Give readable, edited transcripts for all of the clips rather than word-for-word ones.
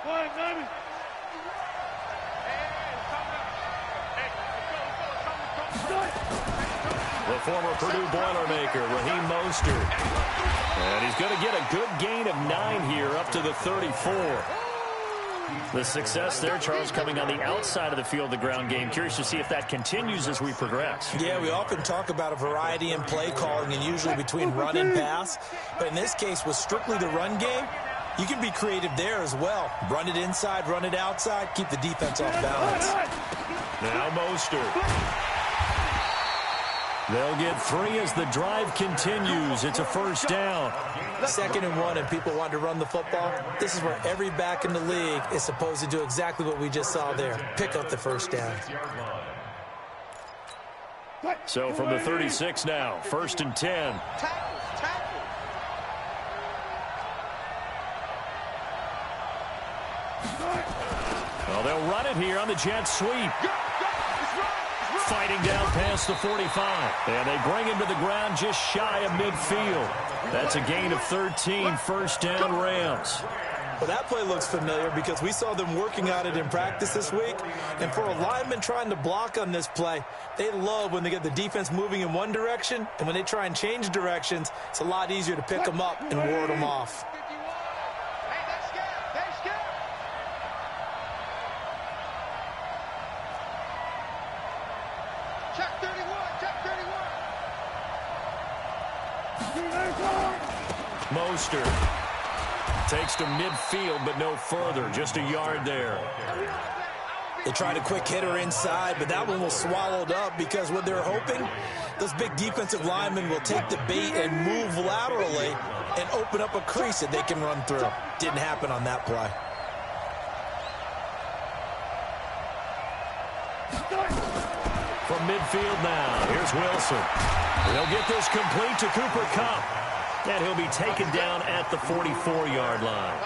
The former Purdue Boilermaker, Raheem Mostert. And he's going to get a good gain of 9 here, up to the 34. The success there, Charles, coming on the outside of the field, the ground game. Curious to see if that continues as we progress. Yeah, we often talk about a variety in play calling and usually between run and pass. But in this case, with strictly the run game, you can be creative there as well. Run it inside, run it outside, keep the defense off balance. Now Mostert. They'll get 3 as the drive continues. It's a first down. 2nd and 1, and people want to run the football. This is where every back in the league is supposed to do exactly what we just saw there. Pick up the first down. So from the 36 now, 1st and 10. Well, they'll run it here on the jet sweep. Fighting down past the 45. And they bring him to the ground just shy of midfield. That's a gain of 13, first down Rams. Well, that play looks familiar because we saw them working on it in practice this week. And for a lineman trying to block on this play, they love when they get the defense moving in one direction. And when they try and change directions, it's a lot easier to pick them up and ward them off. Mostert takes to midfield, but no further. Just a yard there. They tried a quick hitter inside, but that one was swallowed up because what they're hoping, those big defensive linemen will take the bait and move laterally and open up a crease that they can run through. Didn't happen on that play. From midfield now, here's Wilson. He'll get this complete to Cooper Kupp. And he'll be taken down at the 44-yard line.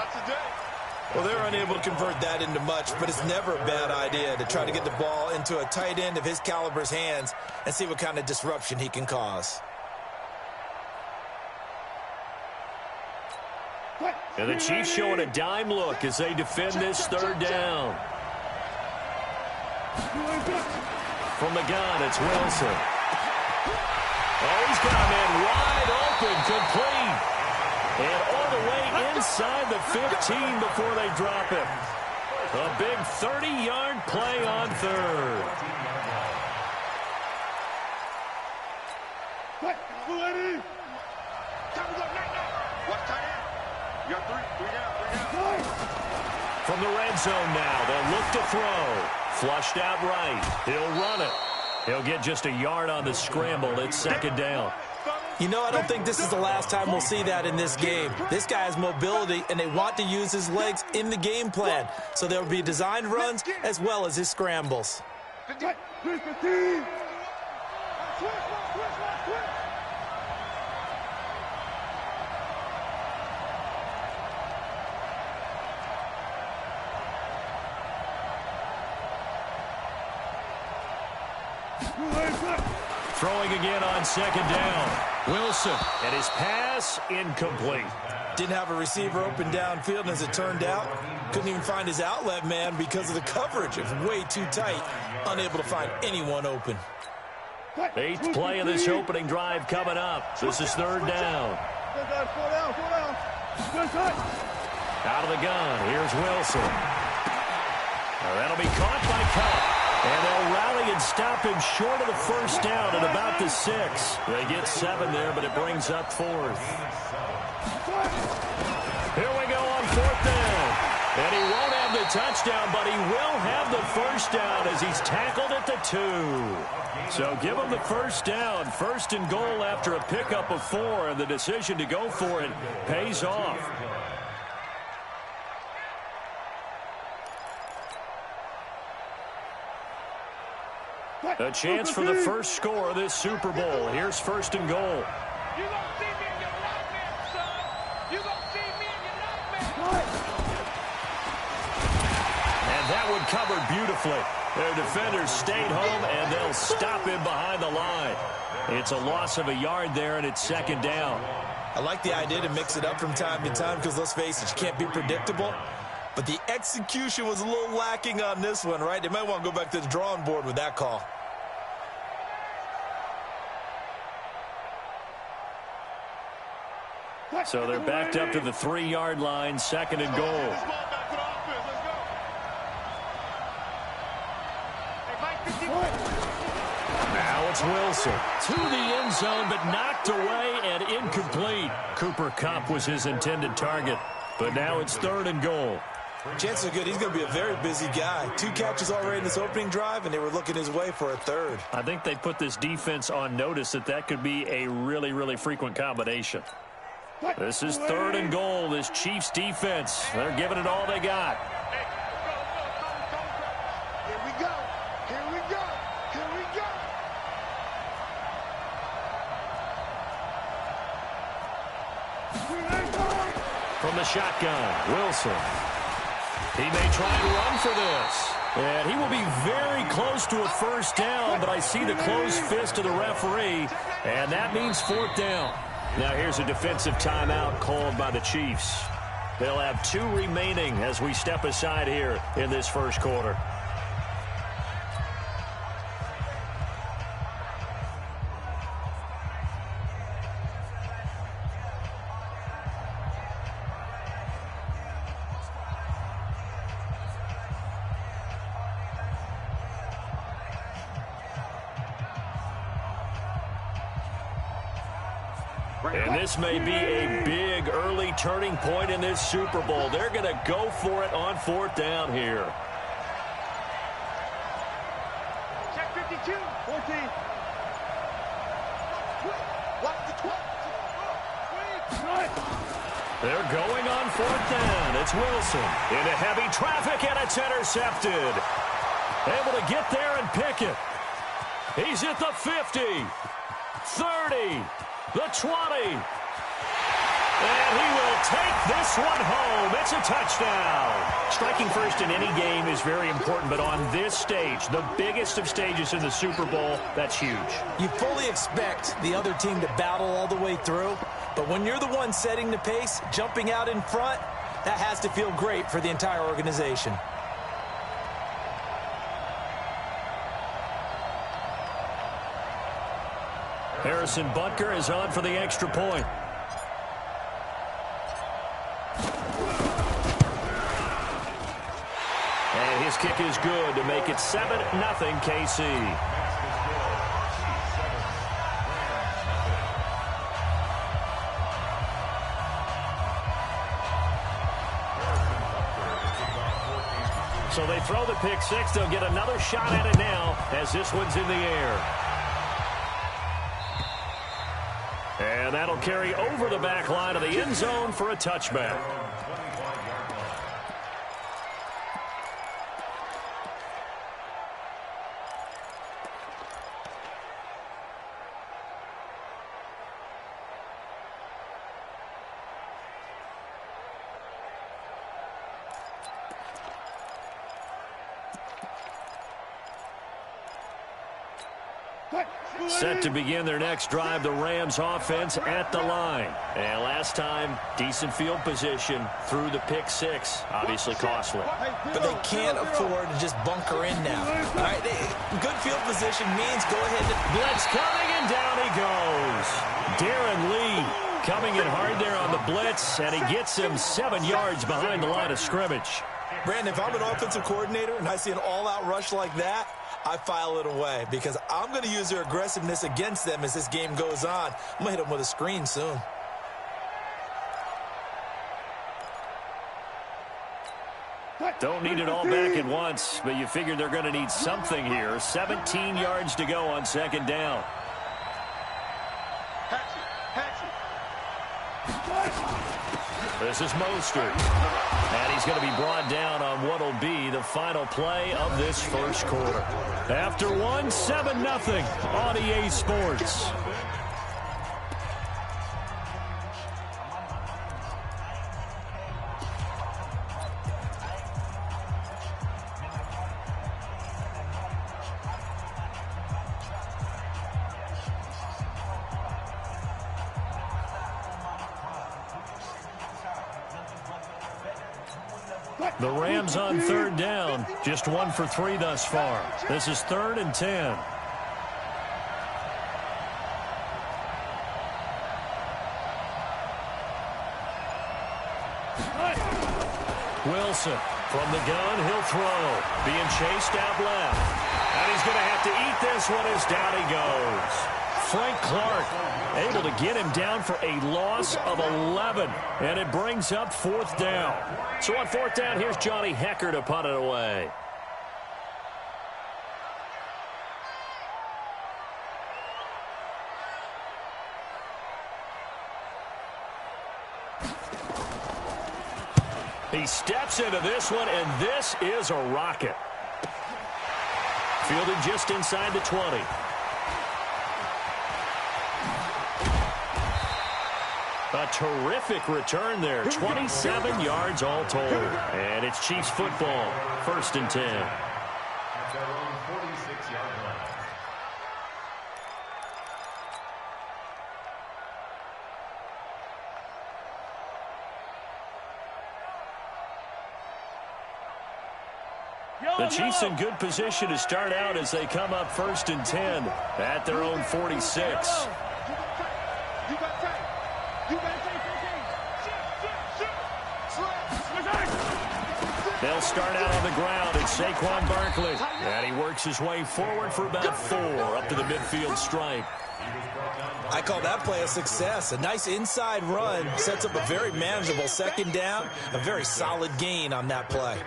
Well, they're unable to convert that into much, but it's never a bad idea to try to get the ball into a tight end of his caliber's hands and see what kind of disruption he can cause. And the Chiefs showing a dime look as they defend this 3rd down. From the gun, it's Wilson. Oh, he's got a man wide open, complete. And all the way inside the 15 before they drop him. A big 30-yard play on 3rd. From the red zone now, they'll look to throw. Flushed out right. He'll run it. He'll get just a yard on the scramble. It's 2nd down. You know, I don't think this is the last time we'll see that in this game. This guy has mobility, and they want to use his legs in the game plan. So there will be designed runs as well as his scrambles. Throwing again on 2nd down. Wilson, and his pass incomplete. Didn't have a receiver open downfield, and as it turned out, couldn't even find his outlet man because of the coverage. It was way too tight, unable to find anyone open. 8th play of this opening drive coming up. This is 3rd down. Out of the gun, here's Wilson. Now that'll be caught by Kupp. And they'll rally and stop him short of the first down at about the 6. They get 7 there, but it brings up 4th. Here we go on 4th down. And he won't have the touchdown, but he will have the first down as he's tackled at the 2. So give him the first down. 1st and goal after a pickup of 4, and the decision to go for it pays off. A chance for the first score of this Super Bowl. Here's 1st and goal. You gonna see me in your nightmare, son. You gonna see me in your nightmare. And that one covered beautifully. Their defenders stayed home, and they'll stop him behind the line. It's a loss of a yard there, and it's 2nd down. I like the idea to mix it up from time to time because, let's face it, you can't be predictable. But the execution was a little lacking on this one, right? They might want to go back to the drawing board with that call. So they're backed up to the 3-yard line, 2nd and goal. Now it's Wilson to the end zone, but knocked away and incomplete. Cooper Kupp was his intended target, but now it's 3rd and goal. Chances are good he's going to be a very busy guy. 2 catches already in this opening drive, and they were looking his way for a 3rd. I think they put this defense on notice that could be a really, really frequent combination. This is 3rd and goal, this Chiefs defense. They're giving it all they got. Here we go. Here we go. Here we go. From the shotgun, Wilson. He may try and run for this. And he will be very close to a 1st down, but I see the closed fist of the referee, and that means 4th down. Now here's a defensive timeout called by the Chiefs. They'll have 2 remaining as we step aside here in this 1st quarter. And this may be a big early turning point in this Super Bowl. They're going to go for it on 4th down here. Check 52. 14. They're going on 4th down. It's Wilson into heavy traffic, and it's intercepted. Able to get there and pick it. He's at the 50, 30. The 20. And he will take this one home. It's a touchdown. Striking first in any game is very important, but on this stage, the biggest of stages in the Super Bowl, that's huge. You fully expect the other team to battle all the way through, but when you're the one setting the pace, jumping out in front, that has to feel great for the entire organization. Harrison Butker is on for the extra point. And his kick is good to make it 7-0 KC. So they throw the pick 6. They'll get another shot at it now as this one's in the air. And that'll carry over the back line of the end zone for a touchback. Set to begin their next drive, the Rams offense at the line. And last time, decent field position through the pick 6. Obviously costly. But they can't afford to just bunker in now. All right, good field position means go ahead. Blitz coming, and down he goes. Darren Lee coming in hard there on the blitz, and he gets him 7 yards behind the line of scrimmage. Brandon, if I'm an offensive coordinator and I see an all-out rush like that, I file it away because I'm going to use their aggressiveness against them as this game goes on. I'm going to hit them with a screen soon. Don't need it all back at once, but you figure they're going to need something here. 17 yards to go on 2nd down. This is Mostert. And he's going to be brought down on what will be the final play of this 1st quarter. After 7-0 on EA Sports. The Rams on third down, just 1 for 3 thus far. This is 3rd and 10. Wilson from the gun, he'll throw. Being chased out left. And he's going to have to eat this one as down he goes. Frank Clark able to get him down for a loss of 11. And it brings up 4th down. So on 4th down, here's Johnny Hecker to punt it away. He steps into this one, and this is a rocket. Fielded just inside the 20. A terrific return there. 27 yards all told. And it's Chiefs football. 1st and 10. The Chiefs in good position to start out as they come up 1st and 10 at their own 46. They'll start out on the ground. It's Saquon Barkley. And he works his way forward for about 4 up to the midfield stripe. I call that play a success. A nice inside run sets up a very manageable 2nd down. A very solid gain on that play.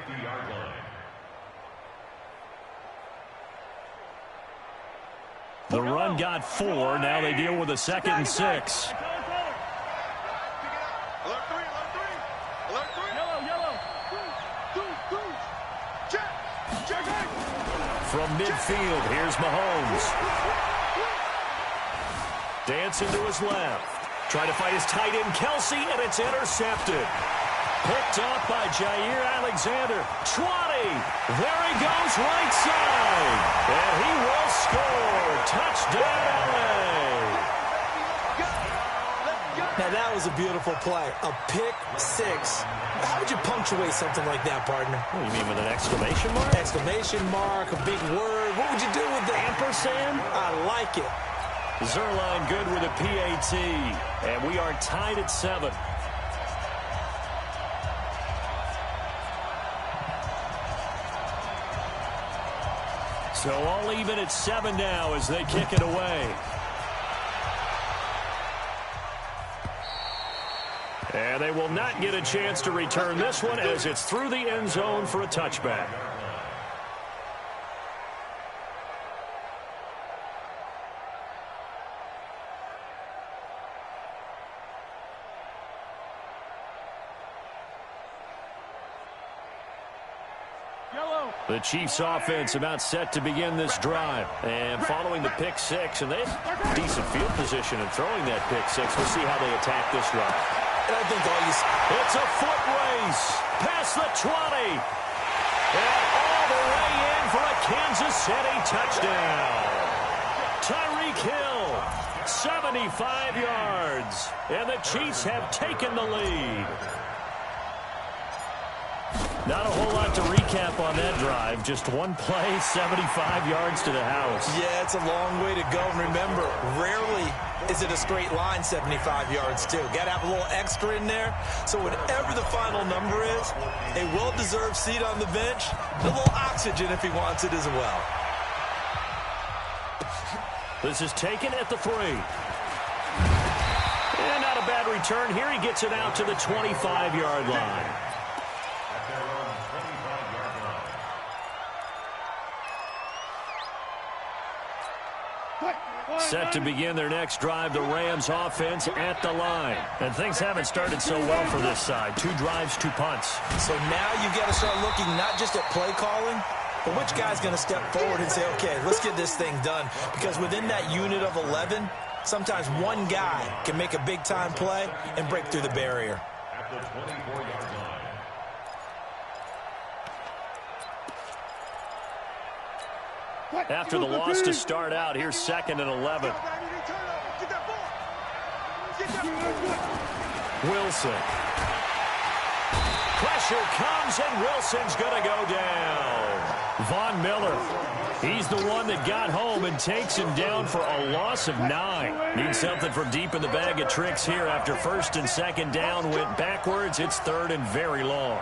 The run got 4. Now they deal with a 2nd and 6. From midfield, here's Mahomes. Dancing to his left. Trying to fight his tight end, Kelsey, and it's intercepted. Picked up by Jair Alexander. 20. There he goes, right side. And he will score. Touchdown, LA. Now, that was a beautiful play. A pick 6. How would you punctuate something like that, partner? What, you mean with an exclamation mark? Exclamation mark, a big word. What would you do with that? Ampersand? I like it. Zerline good with a PAT. And we are tied at 7. So all even at 7 now as they kick it away. And they will not get a chance to return this one as it's through the end zone for a touchback. The Chiefs offense about set to begin this drive. And following the pick 6, and they have decent field position in throwing that pick 6. We'll see how they attack this drive. And I think it's a foot race past the 20. And all the way in for a Kansas City touchdown. Tyreek Hill, 75 yards. And the Chiefs have taken the lead. Not a whole lot to recap on that drive. Just one play, 75 yards to the house. Yeah, it's a long way to go. And remember, rarely is it a straight line 75 yards, too. Got to have a little extra in there. So whatever the final number is, a well-deserved seat on the bench, a little oxygen if he wants it as well. This is taken at the 3. And not a bad return here. He gets it out to the 25-yard line. Set to begin their next drive, the Rams offense at the line. And things haven't started so well for this side. 2 drives, 2 punts. So now you've got to start looking not just at play calling, but which guy's going to step forward and say, okay, let's get this thing done. Because within that unit of 11, sometimes one guy can make a big-time play and break through the barrier. At the 24-yard line. After the loss to start out, here's 2nd and 11. Wilson. Pressure comes, and Wilson's going to go down. Von Miller, he's the one that got home and takes him down for a loss of 9. Need something from deep in the bag of tricks here after first and second down went backwards. It's third and very long.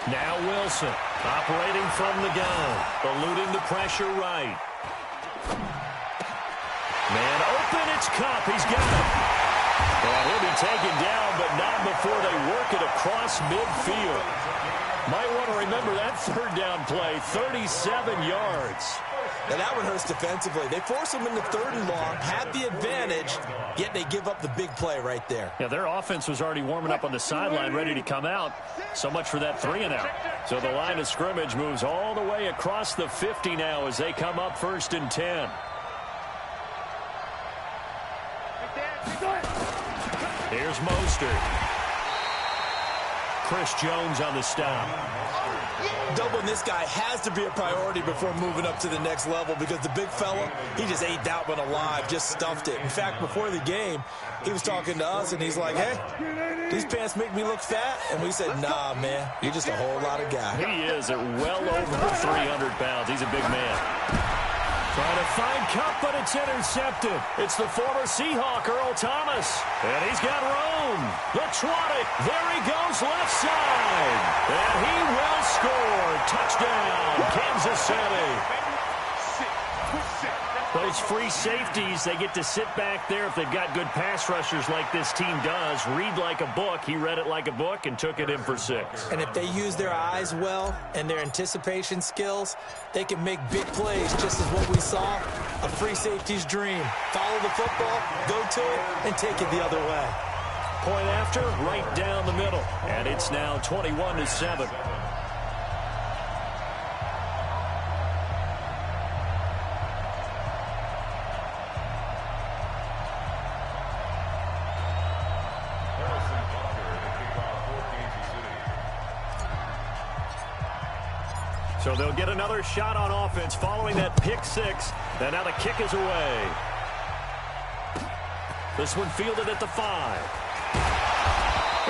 Now Wilson, operating from the gun, eluding the pressure right. Man open, it's Kupp. He's got it. And he'll be taken down, but not before they work it across midfield. Might want to remember that third down play, 37 yards. Now that one hurts defensively. They force him into third and long, had the advantage, yet they give up the big play right there. Yeah, their offense was already warming up on the sideline, ready to come out. So much for that 3-and-out. So the line of scrimmage moves all the way across the 50 now as they come up first and 10. Here's Mostert. Chris Jones on the stop. Doubling this guy has to be a priority before moving up to the next level because the big fella, he just ate that one alive, just stuffed it. In fact, before the game, he was talking to us, and he's like, hey, these pants make me look fat? And we said, nah, man, you're just a whole lot of guy. He is at well over 300 pounds. He's a big man. Trying to find Kupp, but it's intercepted. It's the former Seahawk, Earl Thomas. And he's got room. The 20. There he goes, left side. And he will score. Touchdown, Kansas City. Those free safeties, they get to sit back there if they've got good pass rushers like this team does. Read like a book. He read it like a book and took it in for 6. And if they use their eyes well and their anticipation skills, they can make big plays, just as what we saw, a free safety's dream. Follow the football, go to it, and take it the other way. Point after, right down the middle. And it's now 21-7. So they'll get another shot on offense following that pick 6. And now the kick is away. This one fielded at the 5.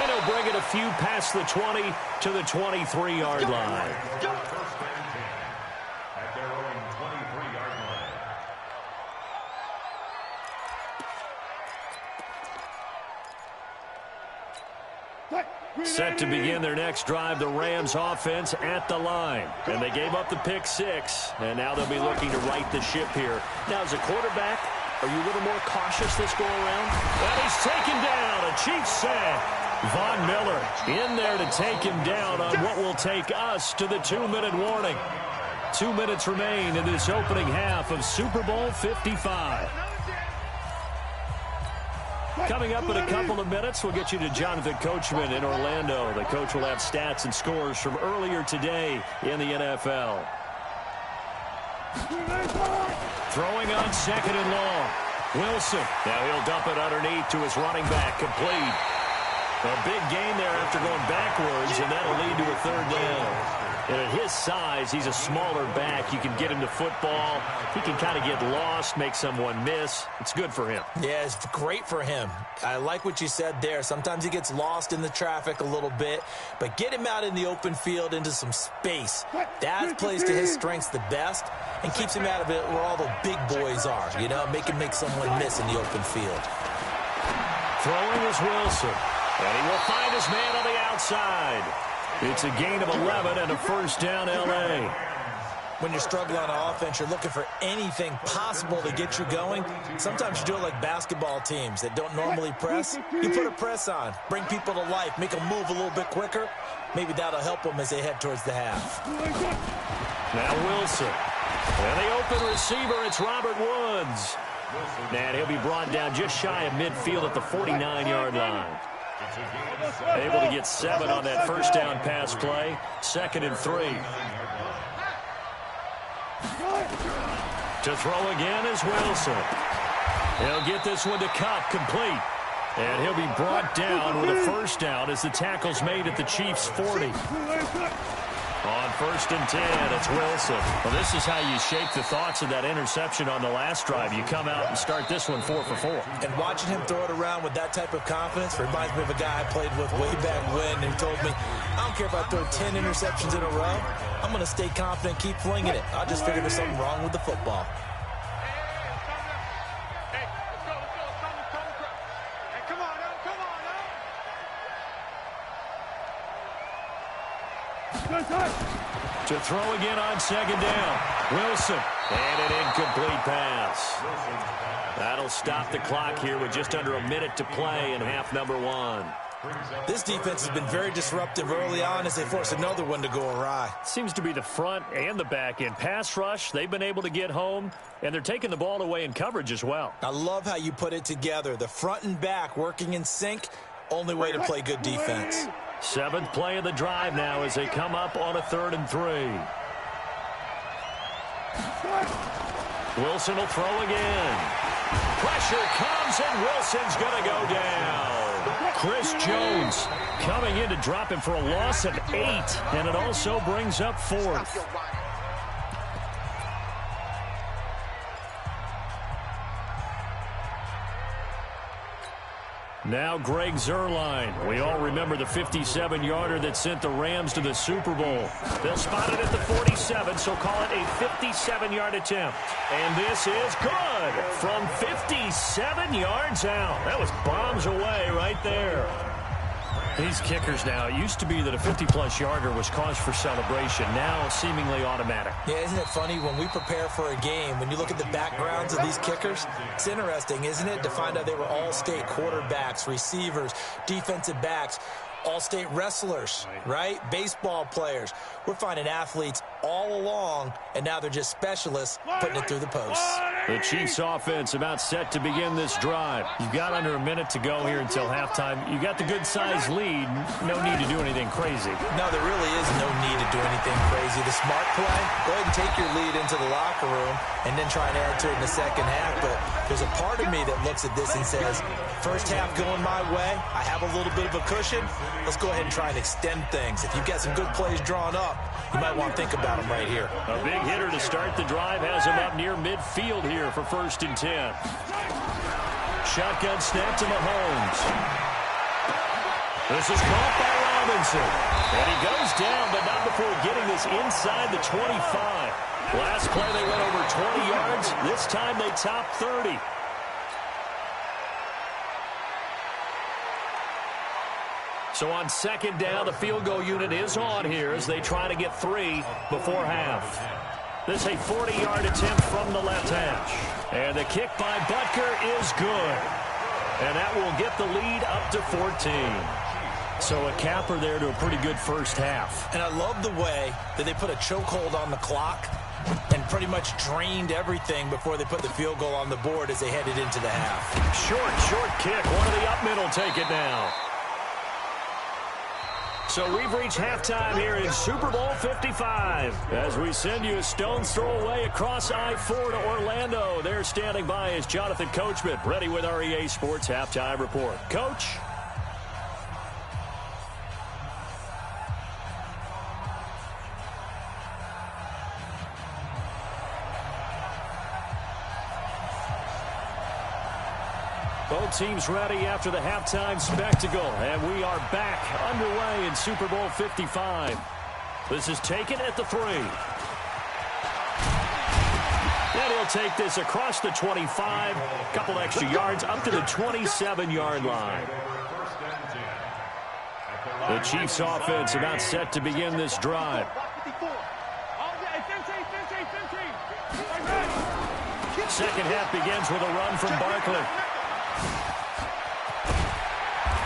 And he'll bring it a few past the 20 to the 23-yard line. At their own 23-yard line. Set to begin their next drive, the Rams offense at the line. And they gave up the pick 6, and now they'll be looking to right the ship here. Now, as a quarterback, are you a little more cautious this go around? And he's taken down, a Chiefs sack. Von Miller in there to take him down on what will take us to the 2-minute warning. 2 minutes remain in this opening half of Super Bowl 55. Coming up in a couple of minutes, we'll get you to Jonathan Coachman in Orlando. The coach will have stats and scores from earlier today in the NFL. Throwing on second and long. Wilson. Now he'll dump it underneath to his running back. Complete. A big gain there after going backwards, and that'll lead to a third down. And at his size, he's a smaller back. You can get him to football. He can kind of get lost, make someone miss. It's good for him. Yeah, it's great for him. I like what you said there. Sometimes he gets lost in the traffic a little bit, but get him out in the open field into some space. That plays to his strengths the best and keeps him out of it where all the big boys are, you know, make someone miss in the open field. Throwing is Wilson, and he will find his man on the outside. It's a gain of 11 and a first down, L.A. When you're struggling on offense, you're looking for anything possible to get you going. Sometimes you do it like basketball teams that don't normally press. You put a press on, bring people to life, make them move a little bit quicker. Maybe that'll help them as they head towards the half. Now Wilson. And the open receiver, it's Robert Woods. And he'll be brought down just shy of midfield at the 49-yard line. Able to get 7 on that first down pass play. 2nd and 3. To throw again is Wilson. He'll get this one to Kupp, complete. And he'll be brought down with a first down as the tackle's made at the Chiefs' 40. On 1st and 10, it's Wilson. Well, this is how you shake the thoughts of that interception on the last drive. You come out and start this one 4 for 4. And watching him throw it around with that type of confidence reminds me of a guy I played with way back when who told me, I don't care if I throw 10 interceptions in a row. I'm going to stay confident, keep flinging it. I just figured there's something wrong with the football. To throw again on 2nd down. Wilson. And an incomplete pass. That'll stop the clock here with just under a minute to play in half number 1. This defense has been very disruptive early on as they force another one to go awry. Seems to be the front and the back end. Pass rush, they've been able to get home, and they're taking the ball away in coverage as well. I love how you put it together. The front and back working in sync. Only way to play good defense. 7th play of the drive now as they come up on a 3rd and 3. Wilson will throw again. Pressure comes, and Wilson's going to go down. Chris Jones coming in to drop him for a loss of 8, and it also brings up 4th. Now Greg Zuerlein. We all remember the 57-yarder that sent the Rams to the Super Bowl. They'll spot it at the 47, so call it a 57-yard attempt. And this is good from 57 yards out. That was bombs away right there. These kickers now, it used to be that a 50-plus yarder was cause for celebration. Now seemingly automatic. Yeah, isn't it funny when we prepare for a game, when you look at the backgrounds of these kickers, it's interesting, isn't it, to find out they were all-state quarterbacks, receivers, defensive backs, all-state wrestlers, right? Baseball players. We're finding athletes all along, and now they're just specialists putting it through the posts. The Chiefs offense about set to begin this drive. You've got under a minute to go here until halftime. You got the good-sized lead. No need to do anything crazy. No, there really is no need to do anything crazy. The smart play, go ahead and take your lead into the locker room and then try and add to it in the second half. But there's a part of me that looks at this and says, first half going my way, I have a little bit of a cushion. Let's go ahead and try and extend things. If you've got some good plays drawn up, you might want to think about them right here. A big hitter to start the drive has him up near midfield here for 1st and 10. Shotgun snap to Mahomes. This is caught by Robinson. And he goes down, but not before getting this inside the 25. Last play they went over 20 yards. This time they top 30. So on 2nd down, the field goal unit is on here as they try to get 3 before half. This is a 40-yard attempt from the left hash. And the kick by Butker is good. And that will get the lead up to 14. So a capper there to a pretty good first half. And I love the way that they put a chokehold on the clock and pretty much drained everything before they put the field goal on the board as they headed into the half. Short kick. One of the up middle take it now. So we've reached halftime here in Super Bowl 55 as we send you a stone's throw away across I-4 to Orlando. There standing by is Jonathan Coachman, ready with our EA Sports Halftime Report. Coach? Both teams ready after the halftime spectacle, and we are back underway in Super Bowl 55. This is taken at the 3. And he'll take this across the 25, a couple extra yards up to the 27-yard line. The Chiefs offense about set to begin this drive. Second half begins with a run from Barkley.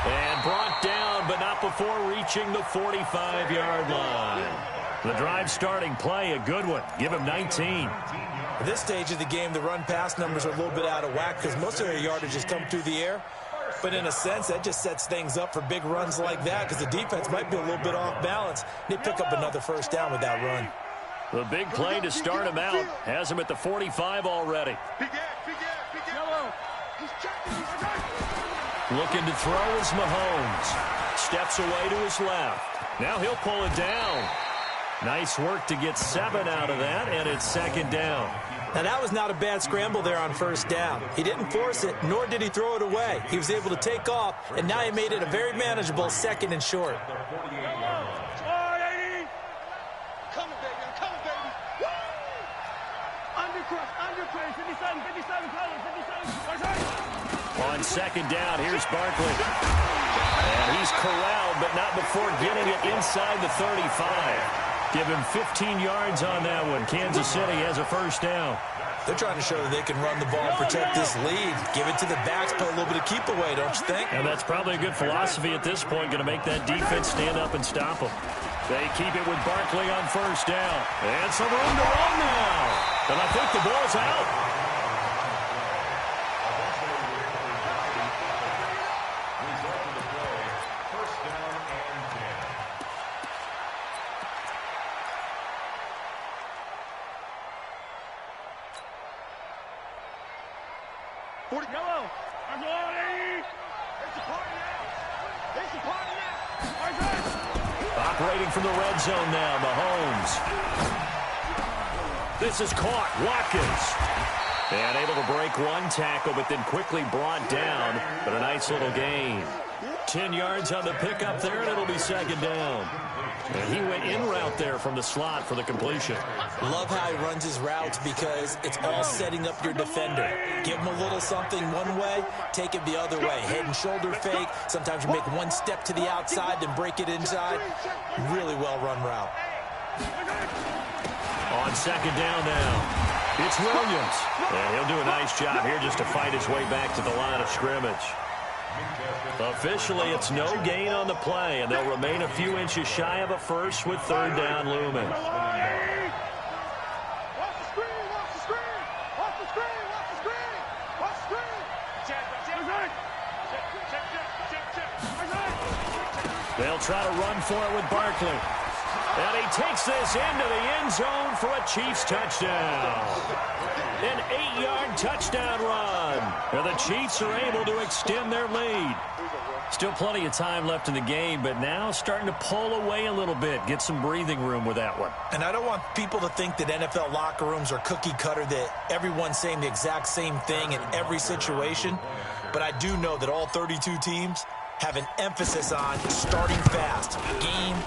And brought down, but not before reaching the 45-yard line. The drive starting play, a good one. Give him 19. At this stage of the game, the run-pass numbers are a little bit out of whack because most of their yardage has come through the air. But in a sense, that just sets things up for big runs like that because the defense might be a little bit off balance. They pick up another first down with that run. The big play to start him out has him at the 45 already. Looking to throw is Mahomes. Steps away to his left. Now he'll pull it down. Nice work to get 7 out of that, and it's second down. Now, that was not a bad scramble there on first down. He didn't force it, nor did he throw it away. He was able to take off, and now he made it a very manageable second and short. On second down, here's Barkley. And he's corralled, but not before getting it inside the 35. Give him 15 yards on that one. Kansas City has a first down. They're trying to show that they can run the ball and protect this lead. Give it to the backs, put a little bit of keep away, don't you think? And that's probably a good philosophy at this point, going to make that defense stand up and stop them. They keep it with Barkley on first down. And some room to run now. And I think the ball's out. Operating from the red zone now, Mahomes. This is caught. Watkins. And able to break one tackle, but then quickly brought down. But a nice little gain. 10 yards on the pickup there, and it'll be second down. And he went in route there from the slot for the completion. Love how he runs his routes because it's all setting up your defender. Give him a little something one way, take it the other way. Head and shoulder fake. Sometimes you make one step to the outside, then break it inside. Really well run route. On second down now, it's Williams. And he'll do a nice job here just to fight his way back to the line of scrimmage. Officially, it's no gain on the play, and they'll remain a few inches shy of a first with third down looming. They'll try to run for it with Barkley. And he takes this into the end zone for a Chiefs touchdown. An 8-yard touchdown run. And the Chiefs are able to extend their lead. Still plenty of time left in the game, but now starting to pull away a little bit. Get some breathing room with that one. And I don't want people to think that NFL locker rooms are cookie cutter, that everyone's saying the exact same thing in every situation. But I do know that all 32 teams have an emphasis on starting fast. Game,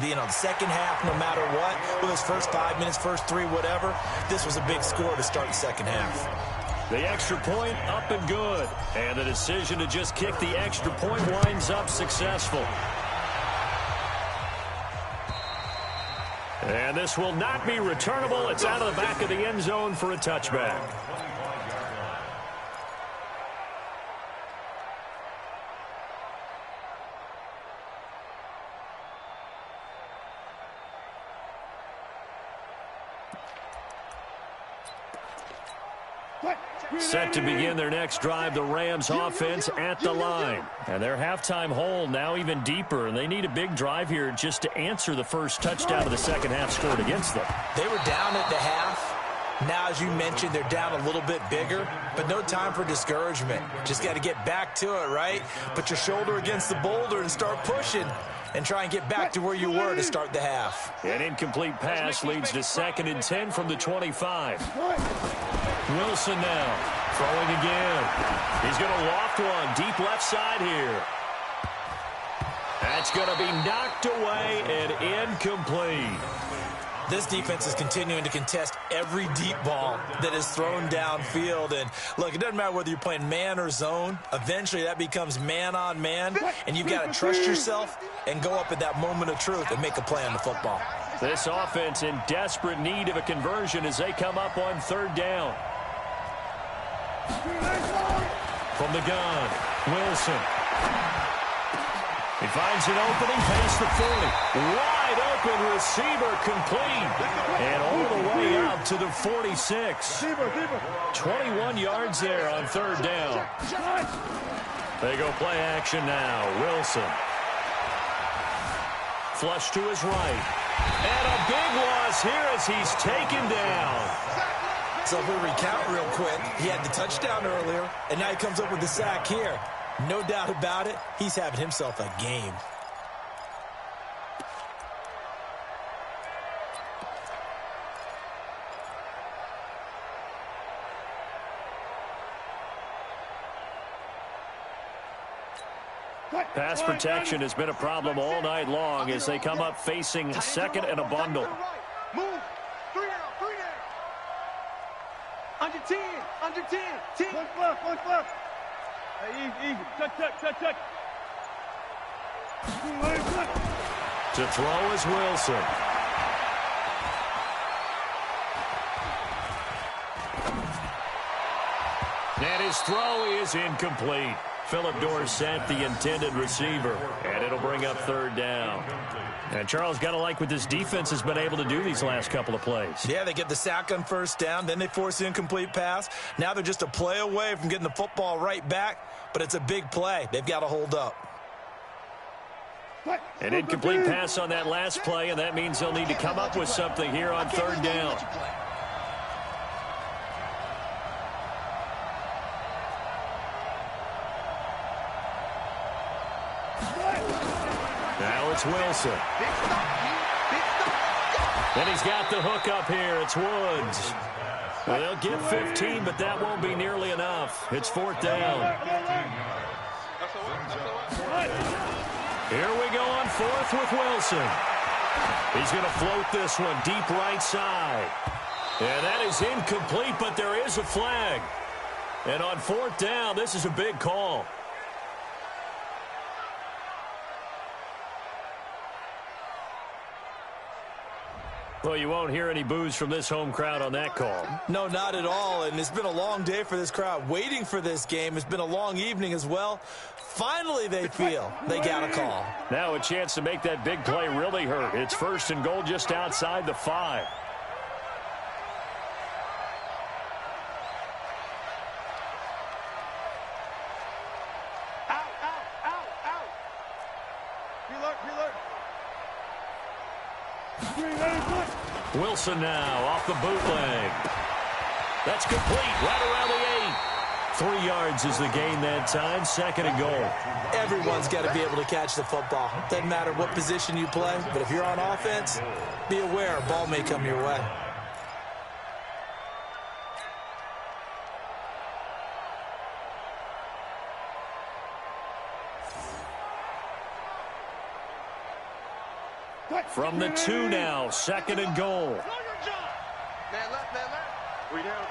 the second half, no matter what, whether it's first 5 minutes, first 3, whatever, this was a big score to start the second half. The extra point up and good. And the decision to just kick the extra point winds up successful. And this will not be returnable. It's out of the back of the end zone for a touchback. Set to begin their next drive, the Rams offense at the line. And their halftime hole now even deeper, and they need a big drive here just to answer the first touchdown of the second half scored against them. They were down at the half. Now, as you mentioned, they're down a little bit bigger, but no time for discouragement. Just got to get back to it, right? Put your shoulder against the boulder and start pushing and try and get back to where you were to start the half. An incomplete pass leads to 2nd and 10 from the 25. Wilson now throwing again. He's going to loft one deep left side here. That's going to be knocked away and incomplete. This defense is continuing to contest every deep ball that is thrown downfield. And, look, it doesn't matter whether you're playing man or zone. Eventually, that becomes man on man, and you've got to trust yourself and go up at that moment of truth and make a play on the football. This offense in desperate need of a conversion as they come up on third down. From the gun, Wilson. He finds an opening past the 40. Wide open receiver complete. And all the way out to the 46. 21 yards there on third down. They go play action now. Wilson. Flush to his right. And a big loss here as he's taken down. So if we recount real quick, he had the touchdown earlier, and now he comes up with the sack here. No doubt about it, he's having himself a game. Pass protection has been a problem all night long as they come up facing second and a bundle. Move. 3 down. 3 down. Under 10. Under 10. 10. Look left. Hey, easy. Touch. To throw is Wilson. And his throw is incomplete. Phillip Dorsett, the intended receiver, and it'll bring up third down. And Charles, got to like what this defense has been able to do these last couple of plays. Yeah, they get the sack on first down, then they force the incomplete pass. Now they're just a play away from getting the football right back, but it's a big play. They've got to hold up. An incomplete pass on that last play, and that means they'll need to come up with something here on third down. Now it's Wilson. And he's got the hook up here. It's Woods. Well, they'll get 15, but that won't be nearly enough. It's fourth down. Here we go on fourth with Wilson. He's going to float this one deep right side. And that is incomplete, but there is a flag. And on fourth down, this is a big call. Well, you won't hear any boos from this home crowd on that call. No, not at all. And it's been a long day for this crowd waiting for this game. It's been a long evening as well. Finally, they feel they got a call. Now a chance to make that big play really hurt. It's first and goal just outside the 5. Wilson now off the bootleg. That's complete right around the 8. 3 yards is the gain that time. Second and goal. Everyone's got to be able to catch the football. Doesn't matter what position you play, but if you're on offense, be aware a ball may come your way. From the 2 now, second and goal. Man left. 3 down.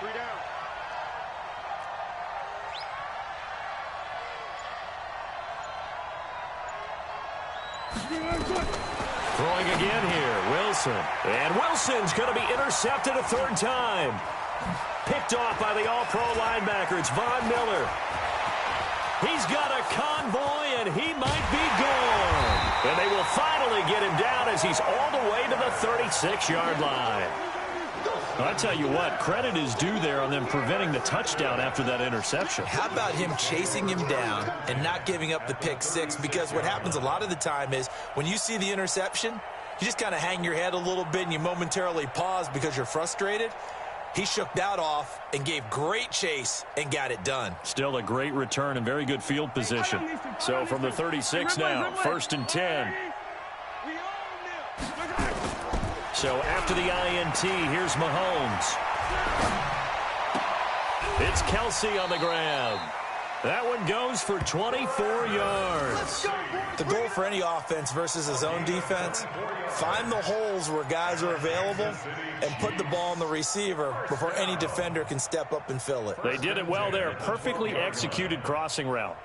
Throwing again here, Wilson. And Wilson's going to be intercepted a third time. Picked off by the all-pro linebacker. It's Von Miller. He's got a convoy, and he might be gone. And they will finally get him down as he's all the way to the 36-yard line. I'll tell you what, credit is due there on them preventing the touchdown after that interception. How about him chasing him down and not giving up the pick 6? Because what happens a lot of the time is when you see the interception, you just kind of hang your head a little bit and you momentarily pause because you're frustrated. He shook that off and gave great chase and got it done. Still a great return and very good field position. So from the 36 now, first and 10. So after the INT, here's Mahomes. It's Kelsey on the grab. That one goes for 24 yards. The goal for any offense versus his own defense, find the holes where guys are available and put the ball on the receiver before any defender can step up and fill it. They did it well there. Perfectly executed crossing route.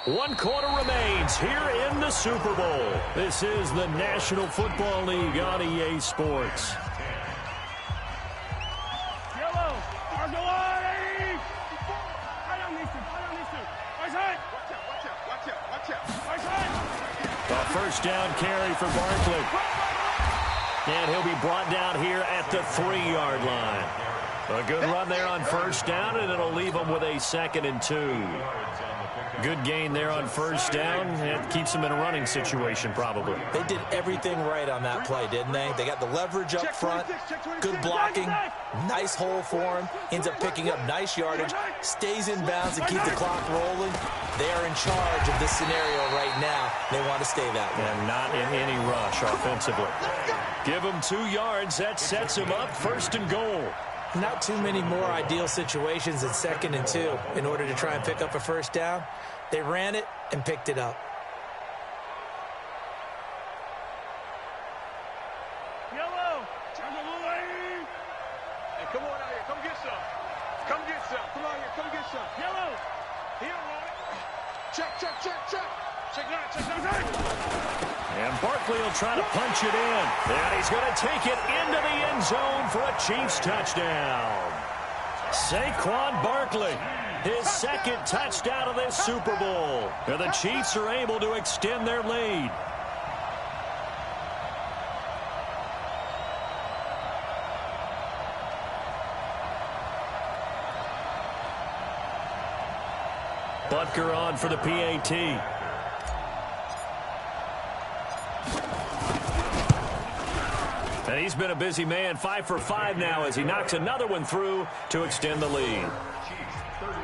One quarter remains here in the Super Bowl. This is the National Football League on EA Sports. Yellow. Argolani. Right on these two. Watch out. A first down carry for Barkley. And he'll be brought down here at the 3-yard line. A good run there on first down, and it'll leave him with a 2nd and 2. Good gain there on first down. It keeps them in a running situation, probably. They did everything right on that play, didn't they? They got the leverage up front, good blocking, nice hole for him, ends up picking up nice yardage, stays in bounds to keep the clock rolling. They are in charge of this scenario right now. They want to stay that way. And not in any rush offensively. Give them 2 yards. That sets them up 1st and goal. Not too many more ideal situations than 2nd and 2 in order to try and pick up a first down. They ran it and picked it up. Yellow. Hey, come on out here. Come get some. Come get some. Come out here. Come get some. Yellow. He don't want it. Check. Check nine. And Barkley will try to punch it in. And he's going to take it into the end zone for a Chiefs touchdown. Saquon Barkley, his 2nd touchdown of this Super Bowl. And the Chiefs are able to extend their lead. Butker on for the PAT. And he's been a busy man, 5 for 5 now as he knocks another one through to extend the lead. Chiefs 38,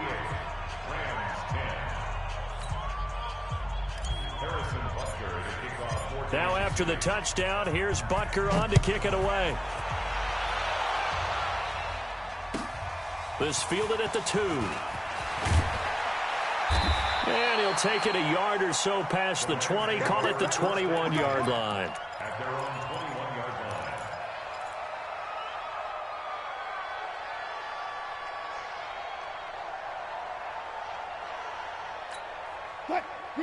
Rams 10. Harrison Butker to kick off 14. Now after the touchdown, here's Butker on to kick it away. This fielded at the 2. And he'll take it a yard or so past the 20, call it the 21-yard line. At their own 21-yard line.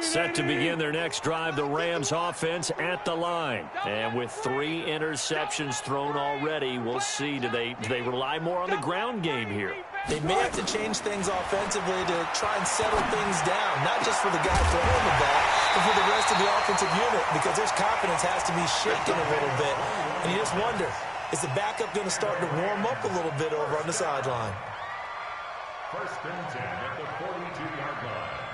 Set to begin their next drive, the Rams offense at the line. And with 3 interceptions thrown already, we'll see, do they rely more on the ground game here? They may have to change things offensively to try and settle things down, not just for the guy throwing the ball, but for the rest of the offensive unit, because their confidence has to be shaken a little bit. And you just wonder, is the backup going to start to warm up a little bit over on the sideline? 1st and 10 at the 42-yard line.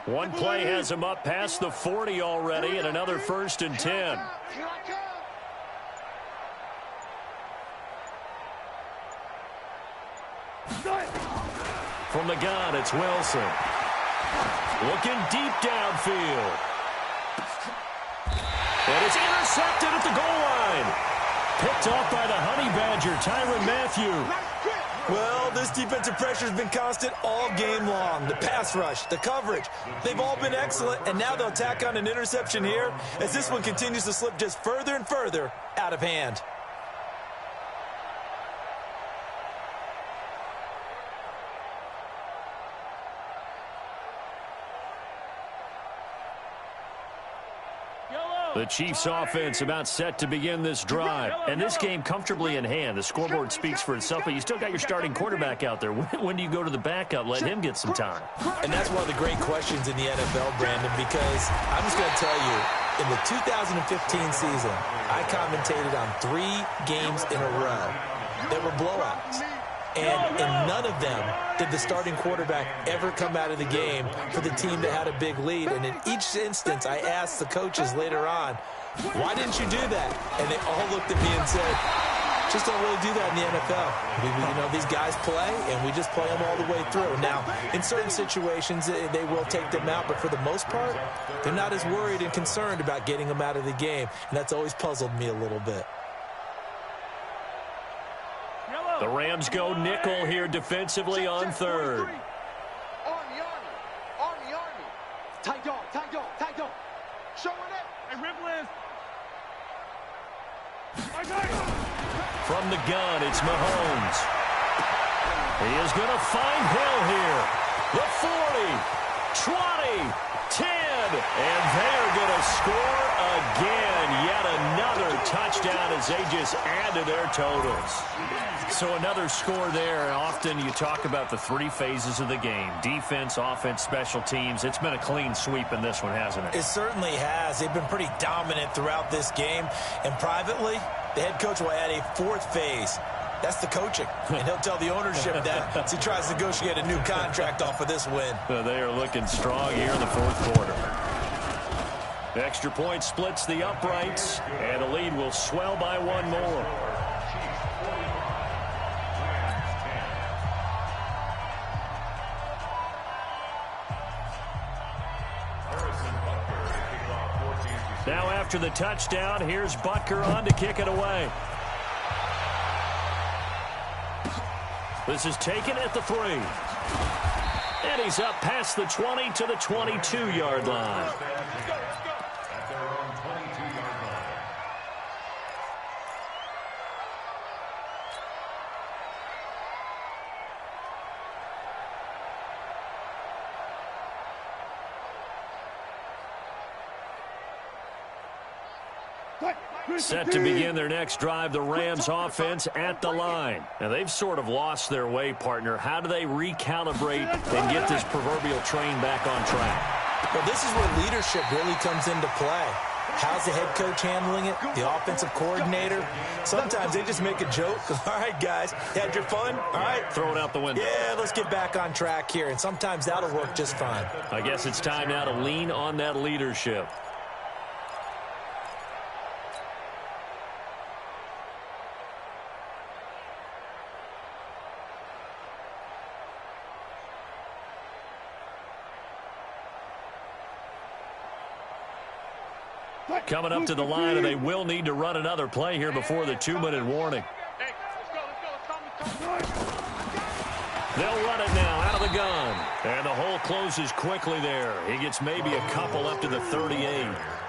One play has him up past the 40 already, and another 1st and 10. From the gun, it's Wilson. Looking deep downfield. And it's intercepted at the goal line. Picked off by the Honey Badger, Tyrann Mathieu. Well, this defensive pressure has been constant all game long. The pass rush, the coverage, they've all been excellent, and now they'll tack on an interception here as this one continues to slip just further and further out of hand. The Chiefs offense about set to begin this drive. And this game comfortably in hand. The scoreboard speaks for itself, but you still got your starting quarterback out there. When do you go to the backup? Let him get some time. And that's one of the great questions in the NFL, Brandon, because I'm just going to tell you, in the 2015 season, I commentated on 3 games in a row that were blowouts. And in none of them did the starting quarterback ever come out of the game for the team that had a big lead. And in each instance, I asked the coaches later on, why didn't you do that? And they all looked at me and said, just don't really do that in the NFL. These guys play, and we just play them all the way through. Now, in certain situations, they will take them out, but for the most part, they're not as worried and concerned about getting them out of the game. And that's always puzzled me a little bit. The Rams go nickel here defensively on 3rd. Army. Tight dog. Showing it. And Ribblin. From the gun, it's Mahomes. He is going to find Hill here. The 40. 20, 10, and they are going to score again. Yet another touchdown as they just add to their totals. So another score there. Often you talk about the three phases of the game: defense, offense, special teams. It's been a clean sweep in this one, hasn't it? It certainly has. They've been pretty dominant throughout this game. And privately, the head coach will add a fourth phase. That's the coaching. And he'll tell the ownership that as he tries to negotiate a new contract off of this win. They are looking strong here in the fourth quarter. The extra point splits the uprights, and the lead will swell by one more. Now after the touchdown, here's Butker on to kick it away. This is taken at the 3. And he's up past the 20 to the 22-yard line. At their own 22-yard line. Set to begin their next drive, the Rams offense at the line. Now, they've sort of lost their way, partner. How do they recalibrate and get this proverbial train back on track? Well, this is where leadership really comes into play. How's the head coach handling it? The offensive coordinator? Sometimes they just make a joke. All right, guys, had your fun? All right. Throw it out the window. Yeah, let's get back on track here. And sometimes that'll work just fine. I guess it's time now to lean on that leadership. Coming up to the line, and they will need to run another play here before the 2-minute warning. They'll run it now out of the gun. And the hole closes quickly there. He gets maybe a couple up to the 38.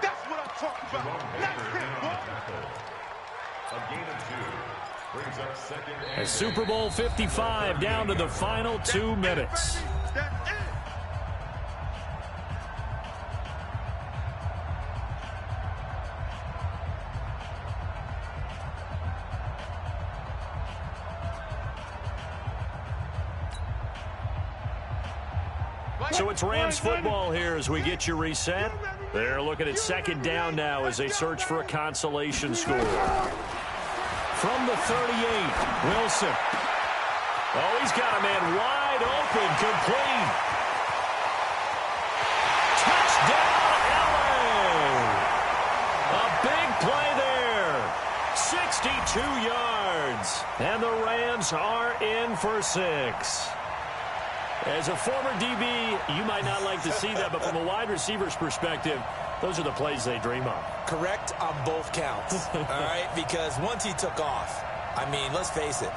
That's what I'm talking about. A gain of 2 brings up second and And Super Bowl 55 down to the final 2 minutes. That's it. So it's Rams football here as we get you reset. They're looking at second down now as they search for a consolation score. From the 38, Wilson. Oh, he's got a man wide open, complete. Touchdown, LA! A big play there. 62 yards. And the Rams are in for 6. As a former DB, you might not like to see that, but from a wide receiver's perspective, those are the plays they dream of. Correct on both counts, all right? Because once he took off, I mean, let's face it,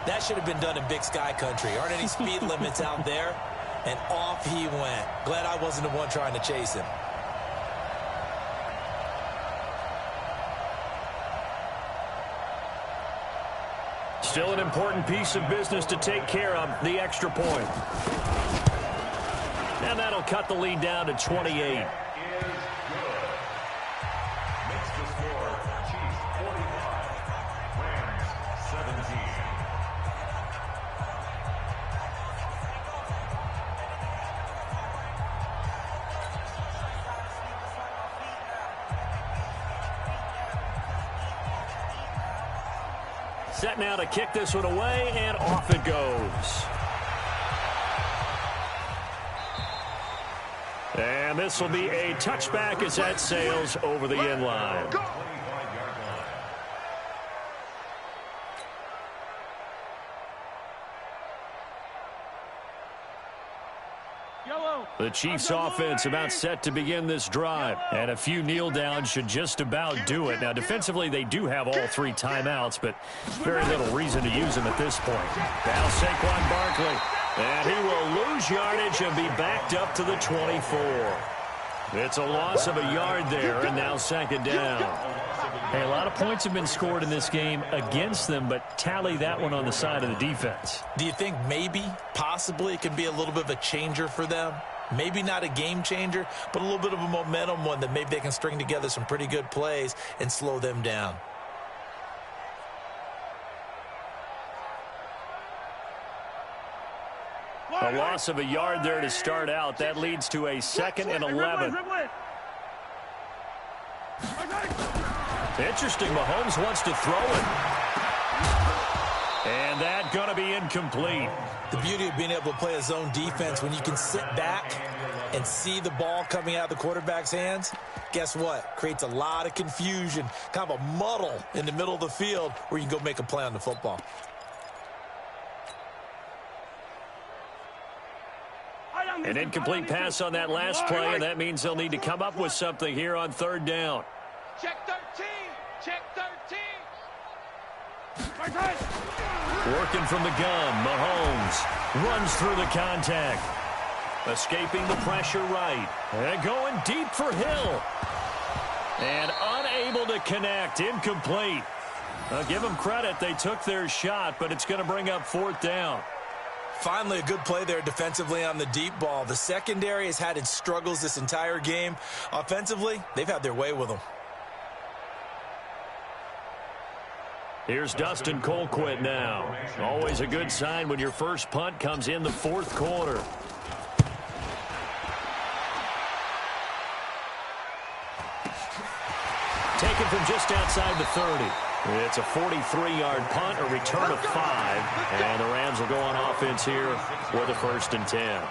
that should have been done in Big Sky country. Aren't any speed limits out there? And off he went. Glad I wasn't the one trying to chase him. Still an important piece of business to take care of, the extra point. And that'll cut the lead down to 28. is good. Makes the score Chiefs 45, Rams 17. Set now to kick this one away, and off it goes. And this will be a touchback as that sails over the end line. 25-yard line. The Chiefs offense about set to begin this drive. And a few kneel downs should just about do it. Now, defensively, they do have all 3 timeouts, but very little reason to use them at this point. Now Saquon Barkley. And he will lose yardage and be backed up to the 24. It's a loss of a yard there, and now second down. Hey, a lot of points have been scored in this game against them, but tally that one on the side of the defense. Do you think maybe, possibly, it could be a little bit of a changer for them? Maybe not a game changer, but a little bit of a momentum one that maybe they can string together some pretty good plays and slow them down. A loss of a yard there to start out. That leads to a 2nd and 11. Interesting. Mahomes wants to throw it. And that going to be incomplete. The beauty of being able to play a zone defense when you can sit back and see the ball coming out of the quarterback's hands, guess what? Creates a lot of confusion, kind of a muddle in the middle of the field where you can go make a play on the football. An incomplete pass on that last play, and that means they'll need to come up with something here on 3rd down. Check 13. Check 13. Working from the gun, Mahomes runs through the contact. Escaping the pressure right. And going deep for Hill. And unable to connect. Incomplete. I'll give them credit. They took their shot, but it's going to bring up 4th down. Finally, a good play there defensively on the deep ball. The secondary has had its struggles this entire game. Offensively, they've had their way with them. Here's Dustin Colquitt now. Always a good sign when your first punt comes in the 4th quarter. Taken from just outside the 30. It's a 43-yard punt, a return of 5, and the Rams will go on offense here with a 1st and 10.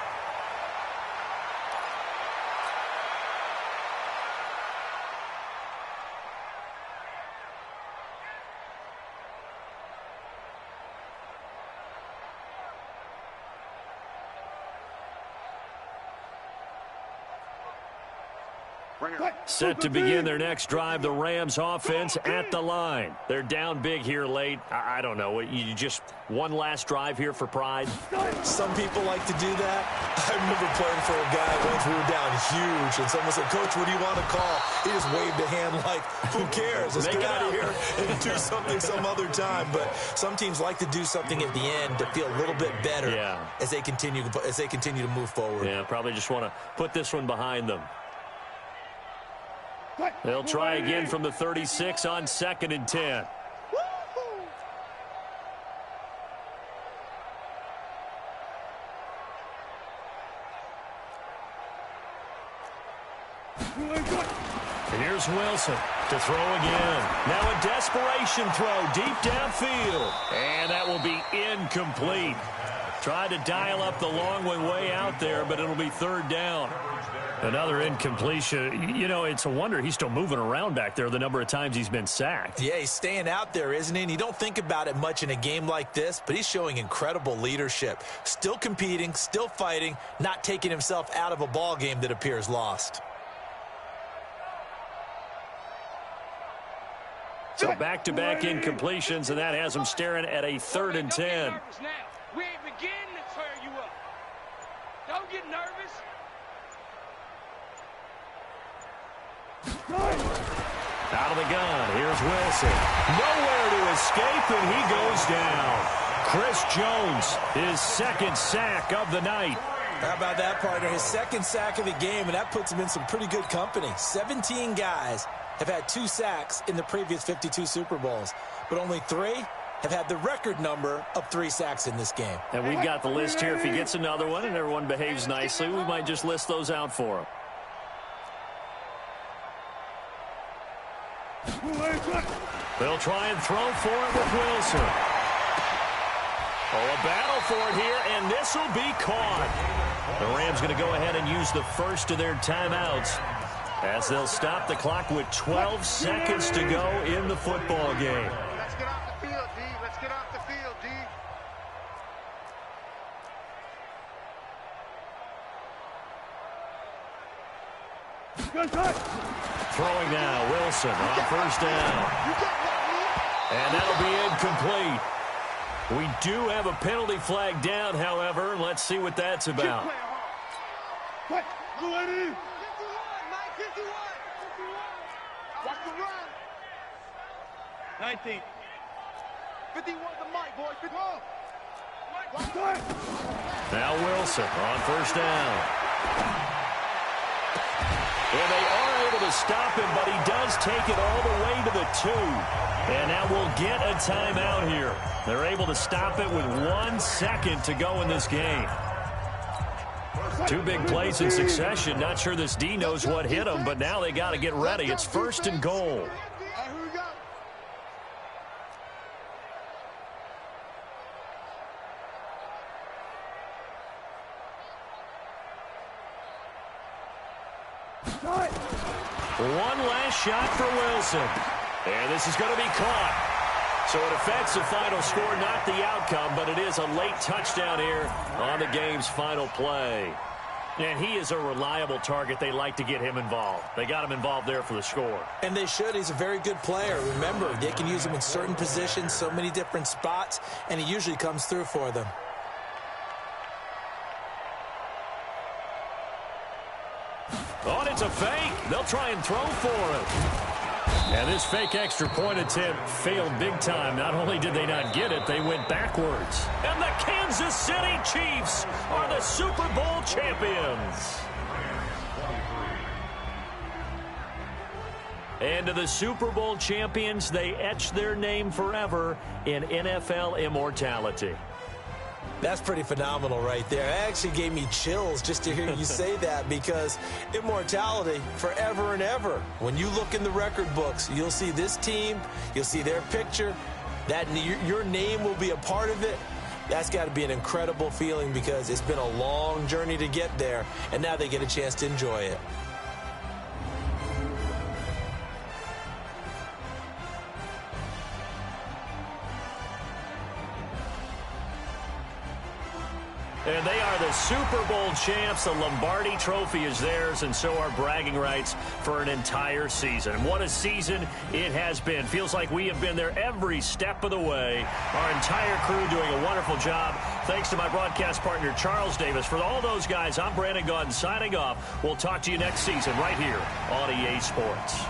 Set to begin their next drive, the Rams offense at the line. They're down big here late. I don't know. You just one last drive here for pride? Some people like to do that. I remember playing for a guy once we were down huge, and someone said, "Coach, what do you want to call?" He just waved a hand like, who cares? Let's get out of here and do something some other time. But some teams like to do something at the end to feel a little bit better as they continue to move forward. Yeah, probably just want to put this one behind them. They'll try again from the 36 on 2nd and 10. And here's Wilson to throw again. Now a desperation throw deep downfield. And that will be incomplete. Tried to dial up the long one way out there, but it'll be 3rd down. Another incompletion. You know, it's a wonder he's still moving around back there the number of times he's been sacked. Yeah, he's staying out there, isn't he? And you don't think about it much in a game like this, but he's showing incredible leadership. Still competing, still fighting, not taking himself out of a ball game that appears lost. So back-to-back incompletions, and that has him staring at a 3rd and 10. We ain't beginning to tear you up. Don't get nervous. Out of the gun, here's Wilson. Nowhere to escape, and he goes down. Chris Jones, his 2nd sack of the night. How about that, partner? His 2nd sack of the game, and that puts him in some pretty good company. 17 guys have had 2 sacks in the previous 52 Super Bowls, but only 3 have had the record number of 3 sacks in this game. And we've got the list here. If he gets another one and everyone behaves nicely, we might just list those out for him. They'll try and throw for it with Wilson. Oh, a battle for it here, and this will be caught. The Rams going to go ahead and use the first of their timeouts as they'll stop the clock with 12 seconds to go in the football game. Let's get off the field, D. Let's get off the field, D. Throwing now, Wilson on 1st down. And that'll be incomplete. We do have a penalty flag down, however. Let's see what that's about. What? 51, watch the run. 19. 51 the mic, boys. 51. Now Wilson on 1st down. And they are able to stop him, but he does take it all the way to the 2. And now we'll get a timeout here. They're able to stop it with 1 second to go in this game. 2 big plays in succession. Not sure this D knows what hit him, but now they got to get ready. It's 1st and goal. One last shot for Wilson. And this is going to be caught. So it affects the final score, not the outcome, but it is a late touchdown here on the game's final play. And he is a reliable target. They like to get him involved. They got him involved there for the score. And they should. He's a very good player. Remember, they can use him in certain positions, so many different spots, and he usually comes through for them. Oh, and it's a fake. They'll try and throw for him. And this fake extra point attempt failed big time. Not only did they not get it, they went backwards. And the Kansas City Chiefs are the Super Bowl champions. And to the Super Bowl champions, they etch their name forever in NFL immortality. That's pretty phenomenal right there. It actually gave me chills just to hear you say that, because immortality forever and ever. When you look in the record books, you'll see this team, you'll see their picture, that your name will be a part of it. That's got to be an incredible feeling, because it's been a long journey to get there, and now they get a chance to enjoy it. And they are the Super Bowl champs. The Lombardi Trophy is theirs, and so are bragging rights for an entire season. And what a season it has been. Feels like we have been there every step of the way. Our entire crew doing a wonderful job. Thanks to my broadcast partner, Charles Davis. For all those guys, I'm Brandon Gaudin signing off. We'll talk to you next season right here on EA Sports.